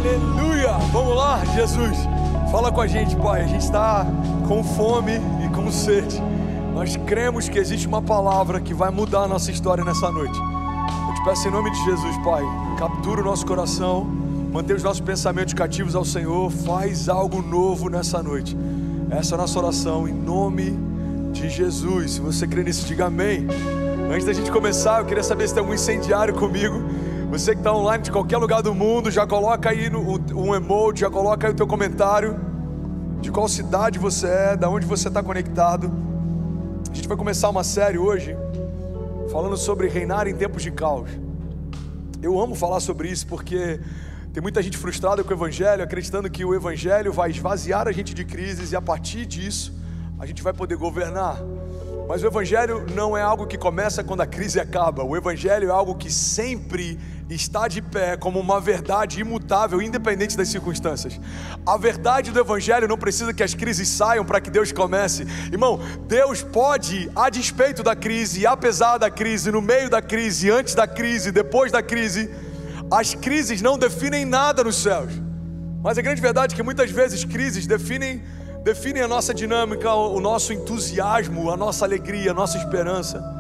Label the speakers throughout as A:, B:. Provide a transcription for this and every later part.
A: Aleluia! Vamos lá, Jesus, fala com a gente, Pai. A gente está com fome e com sede. Nós cremos que existe uma palavra que vai mudar a nossa história nessa noite. Eu te peço em nome de Jesus, Pai, captura o nosso coração, mantenha os nossos pensamentos cativos ao Senhor, faz algo novo nessa noite. Essa é a nossa oração em nome de Jesus. Se você crê nisso, diga amém. Antes da gente começar, eu queria saber se tem algum incendiário comigo. Você que está online de qualquer lugar do mundo, já coloca aí um emoji, já coloca aí o teu comentário de qual cidade você é, da onde você está conectado. A gente vai começar uma série hoje falando sobre reinar em tempos de caos. Eu amo falar sobre isso porque tem muita gente frustrada com o Evangelho, acreditando que o Evangelho vai esvaziar a gente de crises e a partir disso a gente vai poder governar. Mas o Evangelho não é algo que começa quando a crise acaba. O Evangelho é algo que sempre está de pé como uma verdade imutável, independente das circunstâncias. A verdade do Evangelho não precisa que as crises saiam para que Deus comece. Irmão, Deus pode, a despeito da crise, apesar da crise, no meio da crise, antes da crise, depois da crise, as crises não definem nada nos céus. Mas a grande verdade é que muitas vezes crises definem a nossa dinâmica, o nosso entusiasmo, a nossa alegria, a nossa esperança.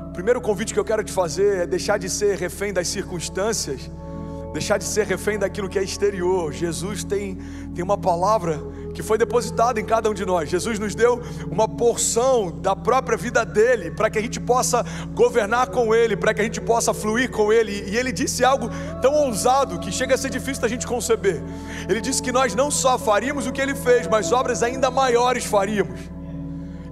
A: O primeiro convite que eu quero te fazer é deixar de ser refém das circunstâncias, deixar de ser refém daquilo que é exterior. Jesus tem uma palavra que foi depositada em cada um de nós. Jesus nos deu uma porção da própria vida dele, para que a gente possa governar com ele, para que a gente possa fluir com ele. E ele disse algo tão ousado que chega a ser difícil da gente conceber. Ele disse que nós não só faríamos o que ele fez, mas obras ainda maiores faríamos.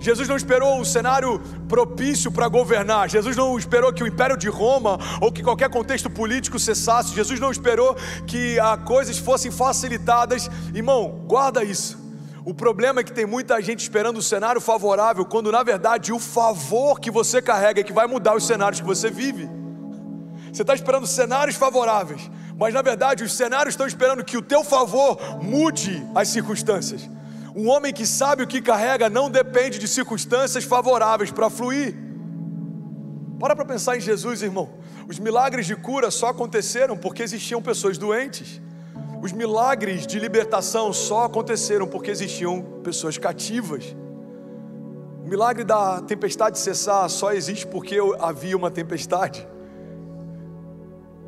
A: Jesus não esperou o cenário propício para governar. Jesus não esperou que o Império de Roma ou que qualquer contexto político cessasse. Jesus não esperou que coisas fossem facilitadas. Irmão, guarda isso. O problema é que tem muita gente esperando o cenário favorável, quando na verdade o favor que você carrega é que vai mudar os cenários que você vive. Você está esperando cenários favoráveis, mas na verdade os cenários estão esperando que o teu favor mude as circunstâncias. Um homem que sabe o que carrega não depende de circunstâncias favoráveis para fluir. Para pensar em Jesus, irmão. Os milagres de cura só aconteceram porque existiam pessoas doentes. Os milagres de libertação só aconteceram porque existiam pessoas cativas. O milagre da tempestade cessar só existe porque havia uma tempestade.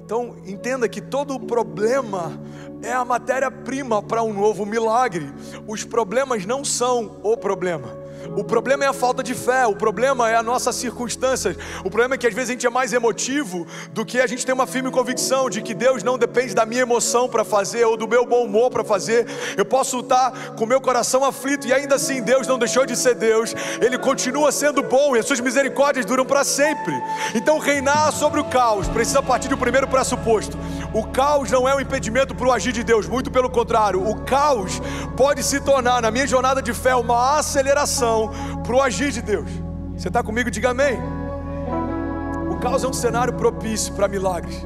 A: Então entenda que todo o problema é a matéria-prima para um novo milagre. Os problemas não são o problema. O problema é a falta de fé, o problema é a nossa circunstância. O problema é que às vezes a gente é mais emotivo do que a gente tem uma firme convicção de que Deus não depende da minha emoção para fazer ou do meu bom humor para fazer. Eu posso estar com o meu coração aflito e ainda assim Deus não deixou de ser Deus. Ele continua sendo bom e as suas misericórdias duram para sempre. Então reinar sobre o caos precisa partir do primeiro pressuposto. O caos não é um impedimento para o agir de Deus, muito pelo contrário. O caos pode se tornar, na minha jornada de fé, uma aceleração para o agir de Deus. Você está comigo? Diga amém. O caos é um cenário propício para milagres.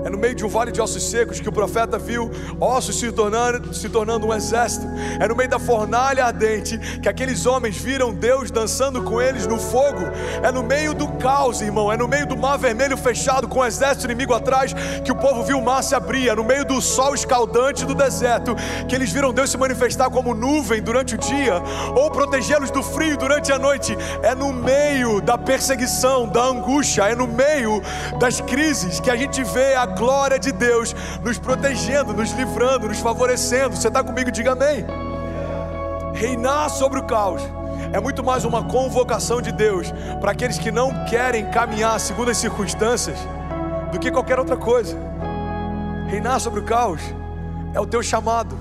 A: É no meio de um vale de ossos secos que o profeta viu ossos se tornando um exército. É no meio da fornalha ardente que aqueles homens viram Deus dançando com eles no fogo. É no meio do caos, irmão. É no meio do mar vermelho fechado com o exército inimigo atrás que o povo viu o mar se abrir. É no meio do sol escaldante do deserto que eles viram Deus se manifestar como nuvem durante o dia ou protegê-los do frio durante a noite. É no meio da perseguição, da angústia, é no meio das crises que a gente vê a glória de Deus nos protegendo, nos livrando, nos favorecendo. Você está comigo? Diga amém. Reinar sobre o caos é muito mais uma convocação de Deus para aqueles que não querem caminhar segundo as circunstâncias do que qualquer outra coisa. Reinar sobre o caos é o teu chamado,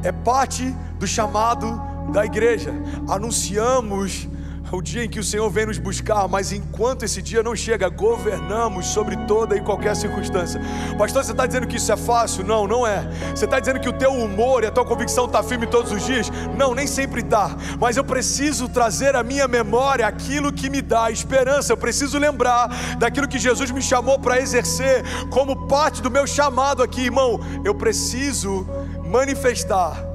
A: é parte do chamado da igreja. Anunciamos o dia em que o Senhor vem nos buscar, mas enquanto esse dia não chega, governamos sobre toda e qualquer circunstância. Pastor, você está dizendo que isso é fácil? Não, não é. Você está dizendo que o teu humor e a tua convicção está firme todos os dias? Não, nem sempre está. Mas eu preciso trazer à minha memória aquilo que me dá esperança. Eu preciso lembrar daquilo que Jesus me chamou para exercer como parte do meu chamado aqui, irmão. Eu preciso manifestar,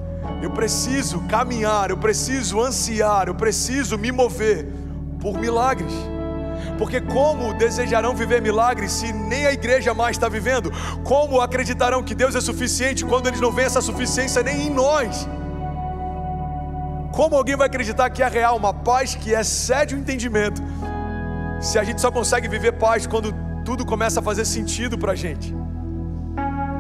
A: eu preciso caminhar, eu preciso ansiar, eu preciso me mover por milagres. Porque como desejarão viver milagres se nem a igreja mais está vivendo? Como acreditarão que Deus é suficiente quando eles não veem essa suficiência nem em nós? Como alguém vai acreditar que é real uma paz que excede o entendimento, se a gente só consegue viver paz quando tudo começa a fazer sentido para a gente?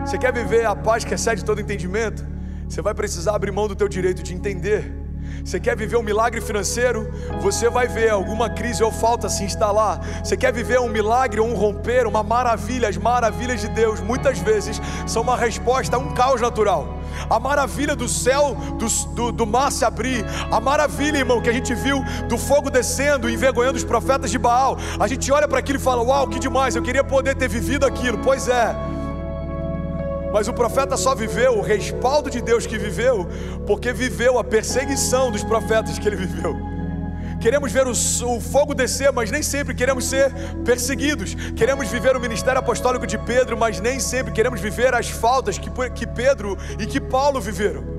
A: Você quer viver a paz que excede todo entendimento? Você vai precisar abrir mão do teu direito de entender. Você quer viver um milagre financeiro? Você vai ver alguma crise ou falta se instalar. Você quer viver um milagre ou um romper, uma maravilha? As maravilhas de Deus muitas vezes são uma resposta a um caos natural. A maravilha do céu, do mar se abrir. A maravilha, irmão, que a gente viu do fogo descendo e envergonhando os profetas de Baal. A gente olha para aquilo e fala: uau, que demais, eu queria poder ter vivido aquilo. Pois é, mas o profeta só viveu o respaldo de Deus que viveu, porque viveu a perseguição dos profetas que ele viveu. Queremos ver o fogo descer, mas nem sempre queremos ser perseguidos. Queremos viver o ministério apostólico de Pedro, mas nem sempre queremos viver as faltas que Pedro e que Paulo viveram.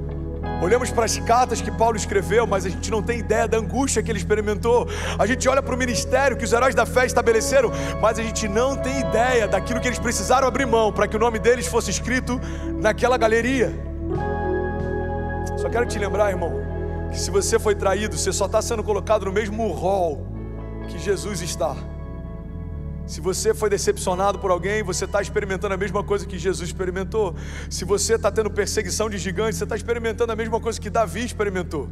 A: Olhamos para as cartas que Paulo escreveu, mas a gente não tem ideia da angústia que ele experimentou. A gente olha para o ministério que os heróis da fé estabeleceram, mas a gente não tem ideia daquilo que eles precisaram abrir mão para que o nome deles fosse escrito naquela galeria. Só quero te lembrar, irmão, que se você foi traído, você só está sendo colocado no mesmo rol que Jesus está. Se você foi decepcionado por alguém, você está experimentando a mesma coisa que Jesus experimentou. Se você está tendo perseguição de gigantes, você está experimentando a mesma coisa que Davi experimentou.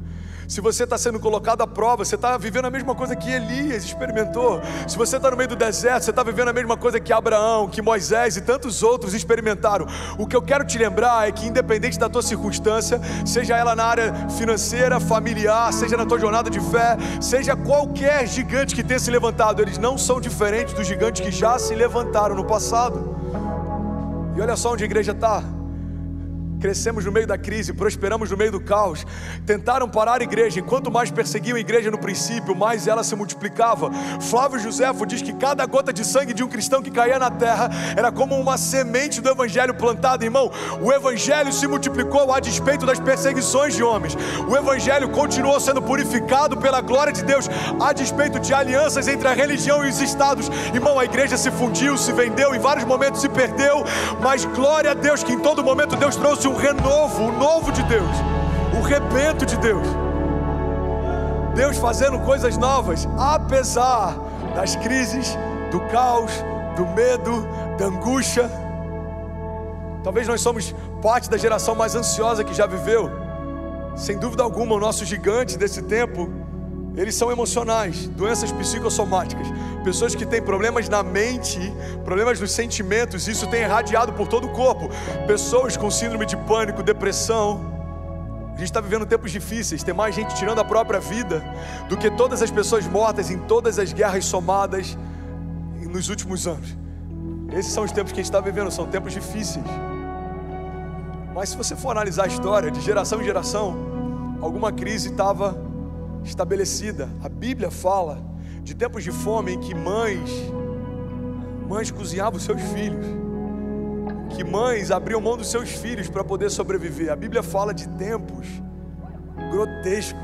A: Se você está sendo colocado à prova, você está vivendo a mesma coisa que Elias experimentou. Se você está no meio do deserto, você está vivendo a mesma coisa que Abraão, que Moisés e tantos outros experimentaram. O que eu quero te lembrar é que, independente da tua circunstância, seja ela na área financeira, familiar, seja na tua jornada de fé, seja qualquer gigante que tenha se levantado, eles não são diferentes dos gigantes que já se levantaram no passado. E olha só onde a igreja está. Crescemos no meio da crise, prosperamos no meio do caos. Tentaram parar a igreja, e quanto mais perseguiam a igreja no princípio, mais ela se multiplicava. Flávio Josefo diz que cada gota de sangue de um cristão que caía na terra era como uma semente do evangelho plantada. Irmão, o evangelho se multiplicou a despeito das perseguições de homens. O evangelho continuou sendo purificado pela glória de Deus, a despeito de alianças entre a religião e os estados. Irmão, a igreja se fundiu, se vendeu, em vários momentos se perdeu, mas glória a Deus que em todo momento Deus trouxe um renovo, o novo de Deus, o rebento de Deus. Deus fazendo coisas novas, apesar das crises, do caos, do medo, da angústia. Talvez nós somos parte da geração mais ansiosa que já viveu. Sem dúvida alguma, os nossos gigantes desse tempo, eles são emocionais, doenças psicossomáticas, pessoas que têm problemas na mente, problemas nos sentimentos, isso tem irradiado por todo o corpo. Pessoas com síndrome de pânico, depressão. A gente está vivendo tempos difíceis, tem mais gente tirando a própria vida do que todas as pessoas mortas em todas as guerras somadas nos últimos anos. Esses são os tempos que a gente está vivendo, são tempos difíceis. Mas se você for analisar a história, de geração em geração, alguma crise estava estabelecida. A Bíblia fala de tempos de fome em que mães cozinhavam os seus filhos, que mães abriam mão dos seus filhos para poder sobreviver. A Bíblia fala de tempos grotescos.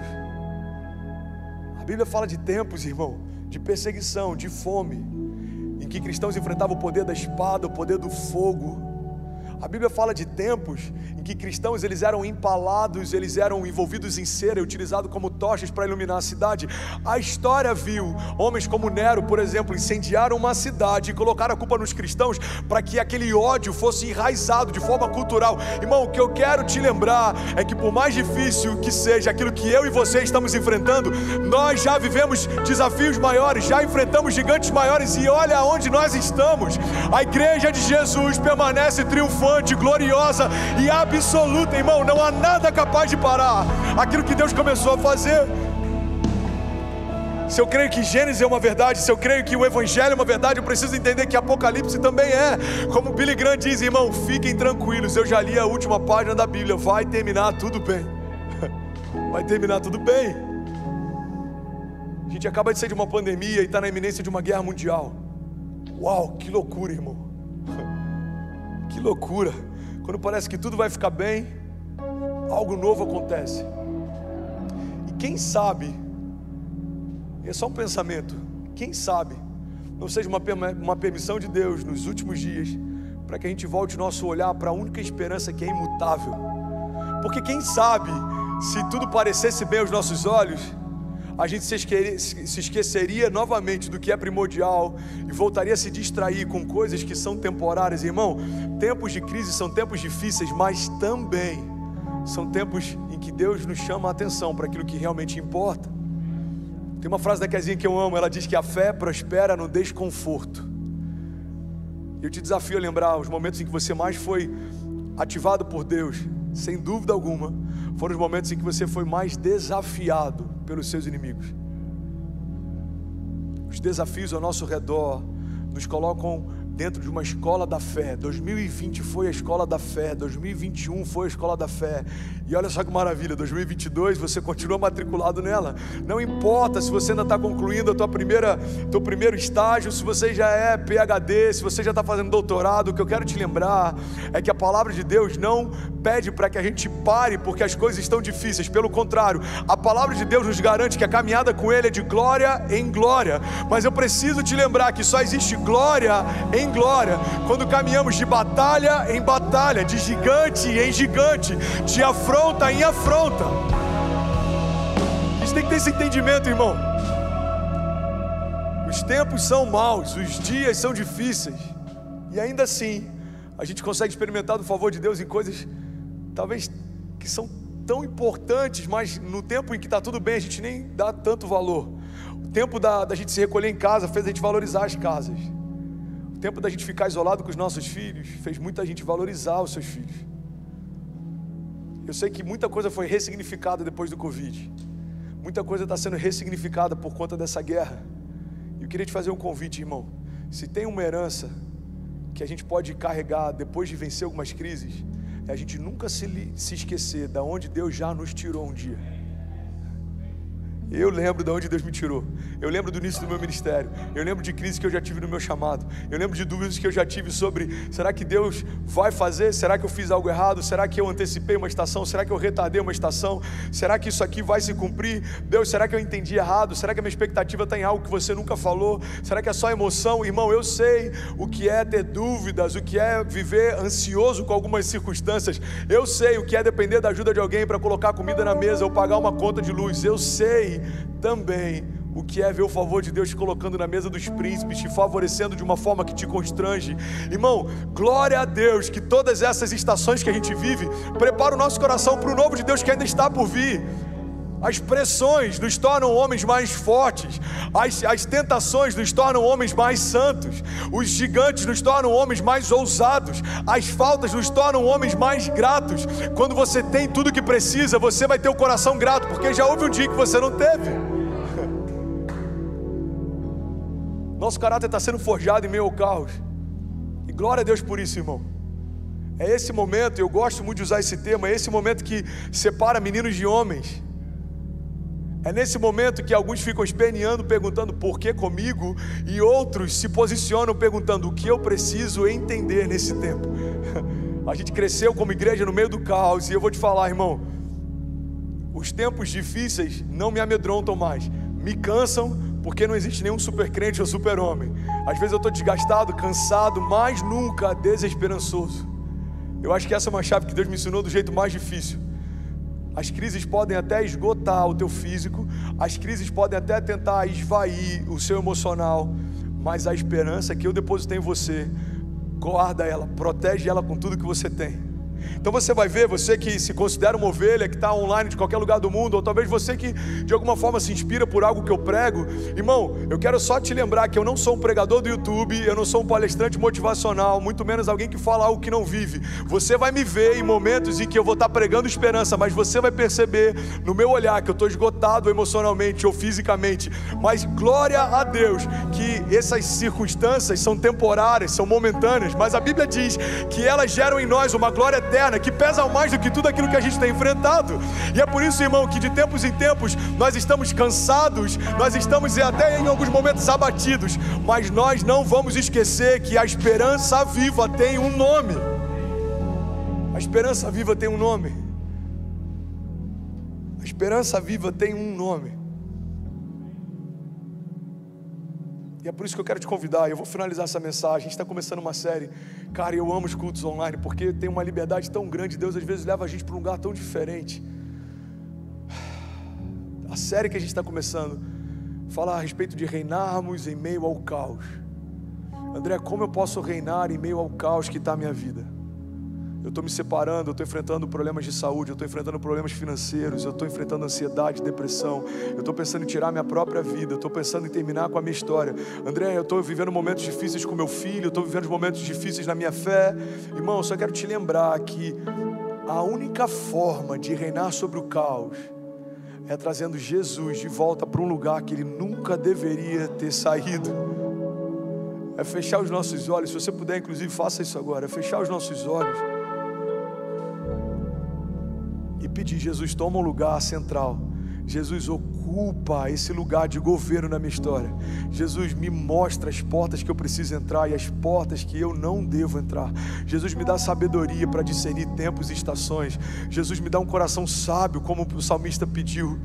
A: A Bíblia fala de tempos, irmão, de perseguição, de fome, em que cristãos enfrentavam o poder da espada, o poder do fogo. A Bíblia fala de tempos em que cristãos eles eram empalados, eles eram envolvidos em cera e utilizados como tochas para iluminar a cidade. A história viu homens como Nero, por exemplo, incendiaram uma cidade e colocaram a culpa nos cristãos para que aquele ódio fosse enraizado de forma cultural. Irmão, o que eu quero te lembrar é que por mais difícil que seja aquilo que eu e você estamos enfrentando, nós já vivemos desafios maiores, já enfrentamos gigantes maiores e olha onde nós estamos. A igreja de Jesus permanece triunfante, gloriosa e absoluta, irmão. Não há nada capaz de parar aquilo que Deus começou a fazer. Se eu creio que Gênesis é uma verdade, se eu creio que o Evangelho é uma verdade, eu preciso entender que Apocalipse também é. Como Billy Graham diz, irmão, fiquem tranquilos, eu já li a última página da Bíblia, vai terminar tudo bem. Vai terminar tudo bem. A gente acaba de sair de uma pandemia e está na iminência de uma guerra mundial. Uau, que loucura, irmão. Que loucura. Quando parece que tudo vai ficar bem, algo novo acontece. E quem sabe, é só um pensamento, quem sabe não seja uma permissão de Deus nos últimos dias, para que a gente volte o nosso olhar para a única esperança que é imutável. Porque quem sabe, se tudo parecesse bem aos nossos olhos, a gente se esqueceria novamente do que é primordial e voltaria a se distrair com coisas que são temporárias. Irmão, tempos de crise são tempos difíceis, mas também são tempos em que Deus nos chama a atenção para aquilo que realmente importa. Tem uma frase da Kezinha que eu amo, ela diz que a fé prospera no desconforto. Eu te desafio a lembrar os momentos em que você mais foi ativado por Deus, sem dúvida alguma, foram os momentos em que você foi mais desafiado pelos seus inimigos. Os desafios ao nosso redor nos colocam dentro de uma escola da fé. 2020 foi a escola da fé, 2021 foi a escola da fé, e olha só que maravilha, 2022 você continua matriculado nela. Não importa se você ainda está concluindo teu primeiro estágio, se você já é PhD, se você já está fazendo doutorado. O que eu quero te lembrar é que a palavra de Deus não pede para que a gente pare porque as coisas estão difíceis. Pelo contrário, a palavra de Deus nos garante que a caminhada com Ele é de glória em glória. Mas eu preciso te lembrar que só existe glória em glória quando caminhamos de batalha em batalha, de gigante em gigante, de afronta em afronta. A gente tem que ter esse entendimento, irmão. Os tempos são maus, os dias são difíceis, e ainda assim a gente consegue experimentar do favor de Deus em coisas talvez que são tão importantes, mas no tempo em que está tudo bem a gente nem dá tanto valor. O tempo da gente se recolher em casa fez a gente valorizar as casas. O tempo da gente ficar isolado com os nossos filhos fez muita gente valorizar os seus filhos. Eu sei que muita coisa foi ressignificada depois do Covid. Muita coisa está sendo ressignificada por conta dessa guerra. E eu queria te fazer um convite, irmão. Se tem uma herança que a gente pode carregar depois de vencer algumas crises, é a gente nunca se esquecer de onde Deus já nos tirou um dia. Eu lembro de onde Deus me tirou. Eu lembro do início do meu ministério. Eu lembro de crises que eu já tive no meu chamado. Eu lembro de dúvidas que eu já tive sobre: será que Deus vai fazer? Será que eu fiz algo errado? Será que eu antecipei uma estação? Será que eu retardei uma estação? Será que isso aqui vai se cumprir? Deus, será que eu entendi errado? Será que a minha expectativa está em algo que você nunca falou? Será que é só emoção? Irmão, eu sei o que é ter dúvidas, o que é viver ansioso com algumas circunstâncias. Eu sei o que é depender da ajuda de alguém para colocar comida na mesa ou pagar uma conta de luz. Eu sei também o que é ver o favor de Deus te colocando na mesa dos príncipes, te favorecendo de uma forma que te constrange. Irmão, glória a Deus que todas essas estações que a gente vive preparam o nosso coração para o novo de Deus que ainda está por vir. As pressões nos tornam homens mais fortes, as tentações nos tornam homens mais santos, os gigantes nos tornam homens mais ousados, as faltas nos tornam homens mais gratos. Quando você tem tudo o que precisa, você vai ter o coração grato, porque já houve um dia que você não teve. Nosso caráter está sendo forjado em meio ao caos, e glória a Deus por isso, irmão. É esse momento, eu gosto muito de usar esse termo, é esse momento que separa meninos de homens. É nesse momento que alguns ficam esperneando, perguntando por que comigo, e outros se posicionam perguntando o que eu preciso entender nesse tempo. A gente cresceu como igreja no meio do caos, e eu vou te falar, irmão, os tempos difíceis não me amedrontam mais, me cansam, porque não existe nenhum super crente ou super homem. Às vezes eu estou desgastado, cansado, mas nunca desesperançoso. Eu acho que essa é uma chave que Deus me ensinou do jeito mais difícil. As crises podem até esgotar o teu físico, as crises podem até tentar esvair o seu emocional, mas a esperança que eu depositei em você, guarda ela, protege ela com tudo que você tem. Então você vai ver, você que se considera uma ovelha, que está online de qualquer lugar do mundo, ou talvez você que de alguma forma se inspira por algo que eu prego, irmão, eu quero só te lembrar que eu não sou um pregador do YouTube, eu não sou um palestrante motivacional, muito menos alguém que fala algo que não vive. Você vai me ver em momentos em que eu vou estar pregando esperança, mas você vai perceber no meu olhar que eu estou esgotado emocionalmente ou fisicamente. Mas glória a Deus que essas circunstâncias são temporárias, são momentâneas, mas a Bíblia diz que elas geram em nós uma glória eterna, que pesa mais do que tudo aquilo que a gente tem enfrentado. E é por isso, irmão, que de tempos em tempos nós estamos cansados, nós estamos até em alguns momentos abatidos, mas nós não vamos esquecer que a esperança viva tem um nome. A esperança viva tem um nome. A esperança viva tem um nome. E E é por isso que eu quero te convidar. Eu vou finalizar essa mensagem. A gente está começando uma série. Cara, eu amo os cultos online, porque tem uma liberdade tão grande. Deus às vezes leva a gente para um lugar tão diferente. A série que a gente está começando fala a respeito de reinarmos em meio ao caos. André, como eu posso reinar em meio ao caos que está a minha vida? Eu estou me separando, eu estou enfrentando problemas de saúde, eu estou enfrentando problemas financeiros, eu estou enfrentando ansiedade, depressão, eu estou pensando em tirar minha própria vida, eu estou pensando em terminar com a minha história. André, eu estou vivendo momentos difíceis com meu filho, eu estou vivendo momentos difíceis na minha fé. Irmão, eu só quero te lembrar que a única forma de reinar sobre o caos é trazendo Jesus de volta para um lugar que ele nunca deveria ter saído. É fechar os nossos olhos. Se você puder, inclusive, faça isso agora. É fechar os nossos olhos e pedir: Jesus, toma um lugar central. Jesus, ocupa esse lugar de governo na minha história. Jesus, me mostra as portas que eu preciso entrar e as portas que eu não devo entrar. Jesus, me dá sabedoria para discernir tempos e estações. Jesus, me dá um coração sábio, como o salmista pediu,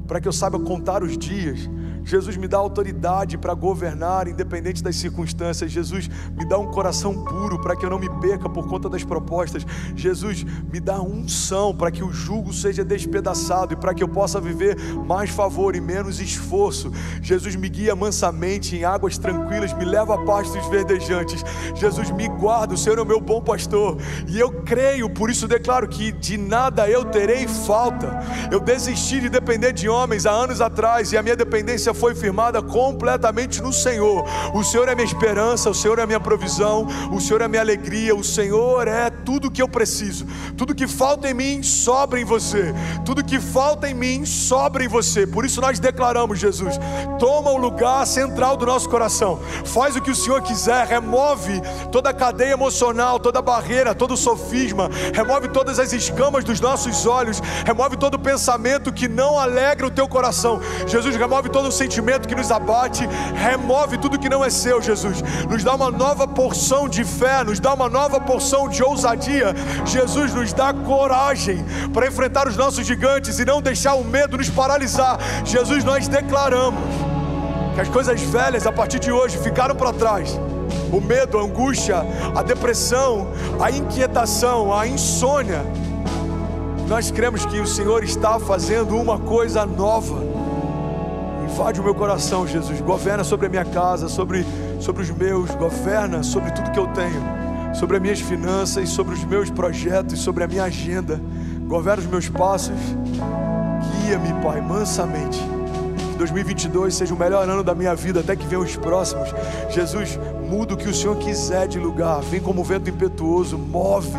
A: para que eu saiba contar os dias. Jesus, me dá autoridade para governar independente das circunstâncias. Jesus, me dá um coração puro para que eu não me perca por conta das propostas. Jesus, me dá unção para que o jugo seja despedaçado e para que eu possa viver mais favor e menos esforço. Jesus, me guia mansamente em águas tranquilas, me leva a pastos verdejantes. Jesus, me guarda, o Senhor é o meu bom pastor e eu creio, por isso declaro que de nada eu terei falta. Eu desisti de depender de homens há anos atrás e a minha dependência foi firmada completamente no Senhor. O Senhor é minha esperança, o Senhor é minha provisão, o Senhor é minha alegria, o Senhor é tudo que eu preciso. Tudo que falta em mim, sobra em você. Tudo que falta em mim, sobra em você. Por isso nós declaramos: Jesus, toma o lugar central do nosso coração. Faz o que o Senhor quiser, remove toda a cadeia emocional, toda a barreira, todo o sofisma, remove todas as escamas dos nossos olhos, remove todo o pensamento que não alegra o teu coração. Jesus, remove todo o sentimento que nos abate, remove tudo que não é seu. Jesus, nos dá uma nova porção de fé, nos dá uma nova porção de ousadia. Jesus, nos dá coragem para enfrentar os nossos gigantes e não deixar o medo nos paralisar. Jesus, nós declaramos que as coisas velhas a partir de hoje ficaram para trás. O medo, a angústia, a depressão, a inquietação, a insônia. Nós cremos que o Senhor está fazendo uma coisa nova. Invade o meu coração, Jesus. Governa sobre a minha casa, sobre os meus. Governa sobre tudo que eu tenho, sobre as minhas finanças, sobre os meus projetos, sobre a minha agenda. Governa os meus passos. Guia-me, Pai, mansamente. Que 2022 seja o melhor ano da minha vida, até que venham os próximos. Jesus, muda o que o Senhor quiser de lugar. Vem como vento impetuoso, move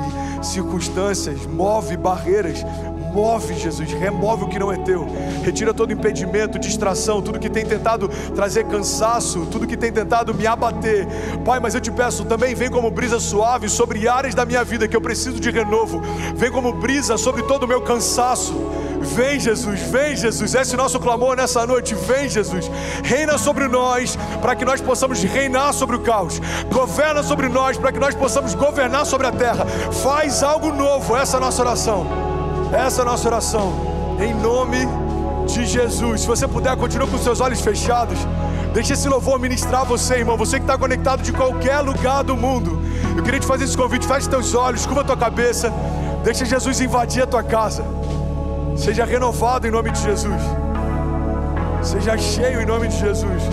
A: circunstâncias, move barreiras. Move, Jesus, remove o que não é teu. Retira todo impedimento, distração, tudo que tem tentado trazer cansaço, tudo que tem tentado me abater. Pai, mas eu te peço também, vem como brisa suave sobre áreas da minha vida que eu preciso de renovo. Vem como brisa sobre todo o meu cansaço. Vem, Jesus, esse é o nosso clamor nessa noite. Vem, Jesus, reina sobre nós para que nós possamos reinar sobre o caos. Governa sobre nós para que nós possamos governar sobre a terra. Faz algo novo, essa é a nossa oração. Essa é a nossa oração, em nome de Jesus. Se você puder, continue com seus olhos fechados. Deixa esse louvor ministrar você, irmão. Você que está conectado de qualquer lugar do mundo, eu queria te fazer esse convite. Feche teus olhos, curva a tua cabeça. Deixa Jesus invadir a tua casa. Seja renovado em nome de Jesus. Seja cheio em nome de Jesus.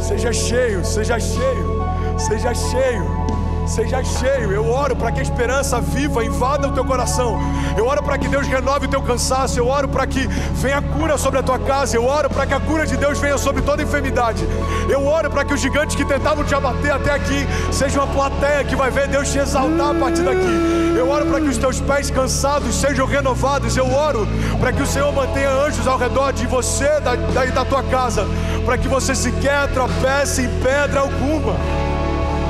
A: Seja cheio, seja cheio, seja cheio. Seja cheio. Eu oro para que a esperança viva invada o teu coração. Eu oro para que Deus renove o teu cansaço. Eu oro para que venha cura sobre a tua casa. Eu oro para que a cura de Deus venha sobre toda enfermidade. Eu oro para que os gigantes que tentavam te abater até aqui seja uma plateia que vai ver Deus te exaltar a partir daqui. Eu oro para que os teus pés cansados sejam renovados. Eu oro para que o Senhor mantenha anjos ao redor de você e da tua casa, para que você sequer tropece em pedra alguma.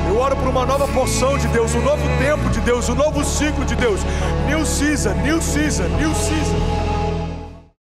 A: Eu oro por uma nova porção de Deus, um novo tempo de Deus, um novo ciclo de Deus. New season, new season, new season.